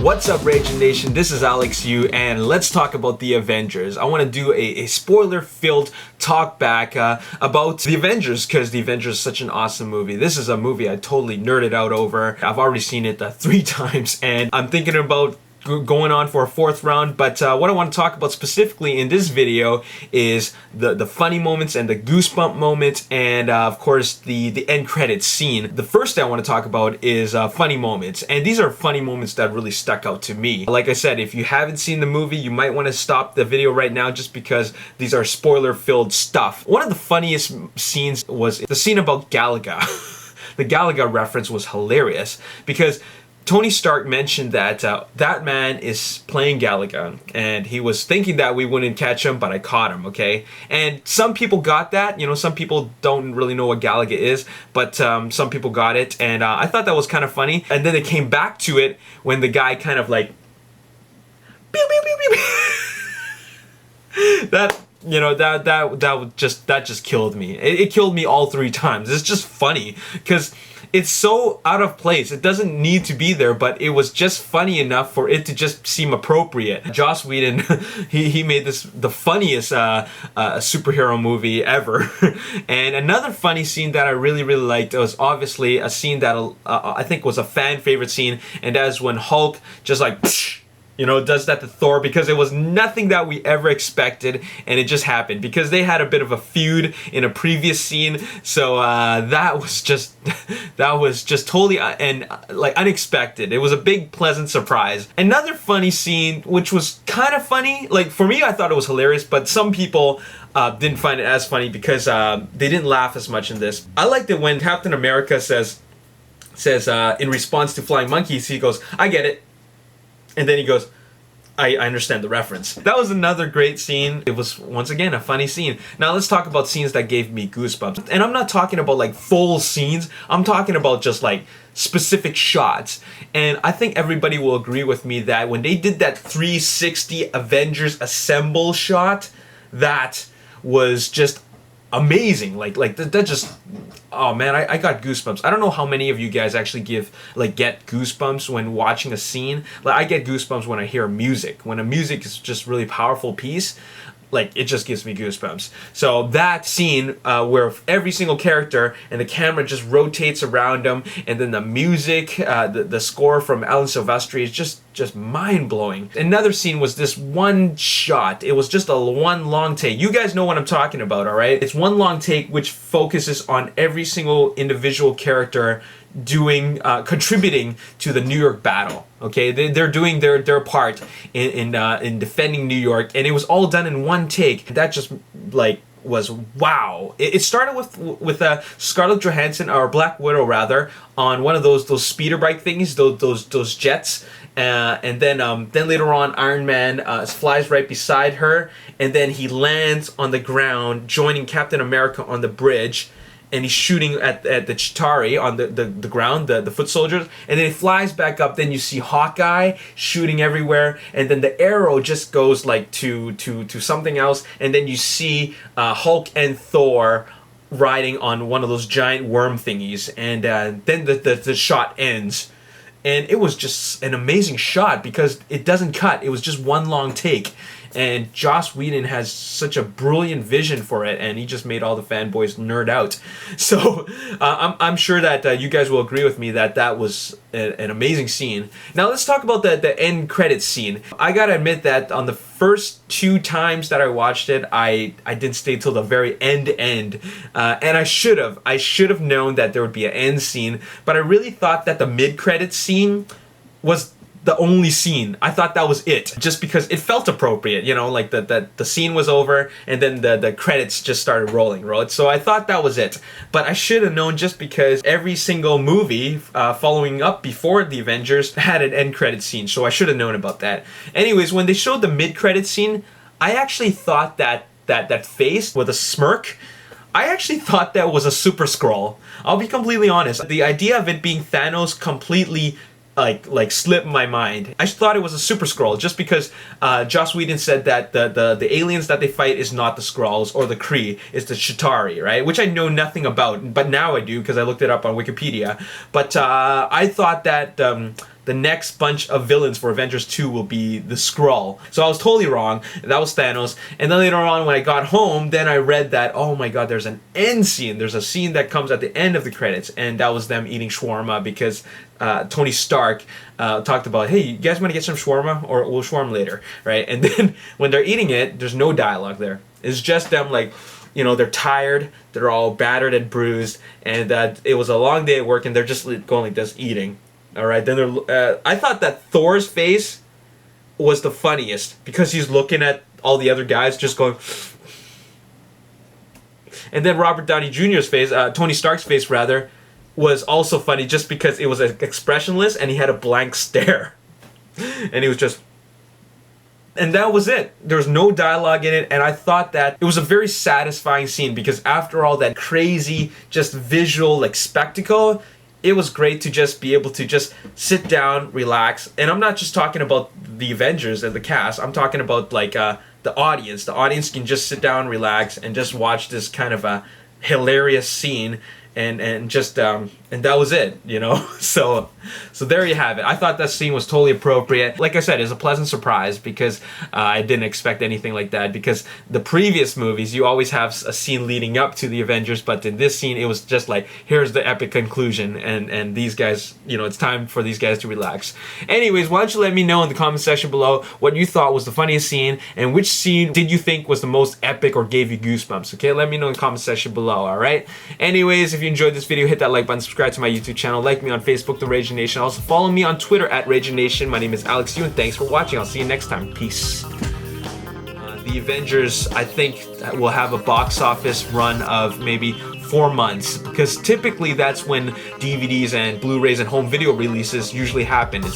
What's up, Ragin Nation? This is Alex Yu, and let's talk about the Avengers. I want to do a spoiler-filled talk back about the Avengers, because the Avengers is such an awesome movie. This is a movie I totally nerded out over. I've already seen it 3 times, and I'm thinking about going on for a 4th round, but what I want to talk about specifically in this video is the funny moments and the goosebump moments, and of course the end credits scene. The first thing I want to talk about is funny moments, and these are funny moments that really stuck out to me. Like I said, if you haven't seen the movie, you might want to stop the video right now just because these are spoiler-filled stuff. One of the funniest scenes was the scene about Galaga. The Galaga reference was hilarious because Tony Stark mentioned that that man is playing Galaga, and he was thinking that we wouldn't catch him, but I caught him, okay? And some people got that, you know, some people don't really know what Galaga is, but some people got it, and I thought that was kind of funny. And then they came back to it when the guy kind of like, pew, pew, pew, pew. That, you know, that just killed me. It killed me all 3 times. It's just funny because it's so out of place. It doesn't need to be there, but it was just funny enough for it to just seem appropriate. Joss Whedon, he made this the funniest superhero movie ever. And another funny scene that I really liked was obviously a scene that I think was a fan favorite scene, and that is when Hulk just like, you know, does that to Thor, because it was nothing that we ever expected, and it just happened because they had a bit of a feud in a previous scene. So that was just totally like unexpected. It was a big pleasant surprise. Another funny scene, which was kind of funny, like for me I thought it was hilarious, but some people didn't find it as funny because they didn't laugh as much in this. I liked it when Captain America says in response to flying monkeys, he goes, "I get it." And then he goes, I understand the reference. That was another great scene. It was, once again, a funny scene. Now let's talk about scenes that gave me goosebumps. And I'm not talking about like full scenes. I'm talking about just like specific shots. And I think everybody will agree with me that when they did that 360 Avengers Assemble shot, that was just amazing. Like that just, oh man, I got goosebumps. I don't know how many of you guys actually get goosebumps when watching a scene. Like I get goosebumps when I hear music. When a music is just really powerful piece, like it just gives me goosebumps. So that scene where every single character and the camera just rotates around them, and then the music, the score from Alan Silvestri is just mind-blowing. Another scene was this one shot. It was just one long take. You guys know what I'm talking about, all right? It's one long take which focuses on every single individual character contributing to the New York battle. Okay, they're doing their part in defending New York, and it was all done in one take. That just like was wow. It started with Scarlett Johansson, or Black Widow rather, on one of those speeder bike thingies, those jets, and then later on Iron Man flies right beside her, and then he lands on the ground, joining Captain America on the bridge. And he's shooting at the Chitauri on the ground, the foot soldiers, and then he flies back up. Then you see Hawkeye shooting everywhere, and then the arrow just goes like to something else, and then you see Hulk and Thor riding on one of those giant worm thingies, and then the shot ends. And it was just an amazing shot because it doesn't cut. It was just one long take. And Joss Whedon has such a brilliant vision for it, and he just made all the fanboys nerd out. So I'm sure that you guys will agree with me that that was an amazing scene. Now let's talk about the end credits scene. I gotta admit that on the first 2 times that I watched it, I didn't stay till the very end, and I should have known that there would be an end scene. But I really thought that the mid-credits scene was the only scene. I thought that was it, just because it felt appropriate, you know, like the scene was over and then the credits just started rolling, right? So I thought that was it. But I should have known, just because every single movie following up before the Avengers had an end credit scene, so I should have known about that. Anyways, when they showed the mid-credit scene, I actually thought that face with a smirk, I actually thought that was a Super Skrull. I'll be completely honest. The idea of it being Thanos completely like slipped my mind. I thought it was a Super Skrull, just because Joss Whedon said that the aliens that they fight is not the Skrulls or the Kree, it's the Chitauri, right? Which I know nothing about, but now I do because I looked it up on Wikipedia. But I thought that the next bunch of villains for Avengers 2 will be the Skrull. So I was totally wrong. That was Thanos. And then later on when I got home, then I read that, oh my god, there's an end scene. There's a scene that comes at the end of the credits, and that was them eating shawarma because Tony Stark talked about, hey, you guys want to get some shawarma, or we'll shawarma later, right? And then when they're eating it, there's no dialogue there. It's just them like, you know, they're tired, they're all battered and bruised, and it was a long day at work, and they're just going like this, eating. All right, then I thought that Thor's face was the funniest because he's looking at all the other guys just going. And then Robert Downey Jr.'s face, Tony Stark's face rather, was also funny just because it was expressionless and he had a blank stare. And he was just. And that was it. There was no dialogue in it, and I thought that it was a very satisfying scene because after all that crazy, just visual like spectacle, it was great to just be able to just sit down, relax. And I'm not just talking about the Avengers and the cast. I'm talking about like the audience. The audience can just sit down, relax, and just watch this kind of a hilarious scene. And just and that was it, you know. So there you have it. I thought that scene was totally appropriate. Like I said, it's a pleasant surprise because I didn't expect anything like that. Because the previous movies, you always have a scene leading up to the Avengers, but in this scene, it was just like, here's the epic conclusion, and these guys, you know, it's time for these guys to relax. Anyways, why don't you let me know in the comment section below what you thought was the funniest scene and which scene did you think was the most epic or gave you goosebumps? Okay, let me know in the comment section below. All right. Anyways, if you enjoyed this video, hit that like button, subscribe to my YouTube channel, like me on Facebook, The Ragin Nation. Also follow me on Twitter at Ragin Nation. My name is Alex Yu, and thanks for watching. I'll see you next time. Peace. The Avengers, I think, will have a box office run of maybe 4 months because typically that's when DVDs and Blu-rays and home video releases usually happen.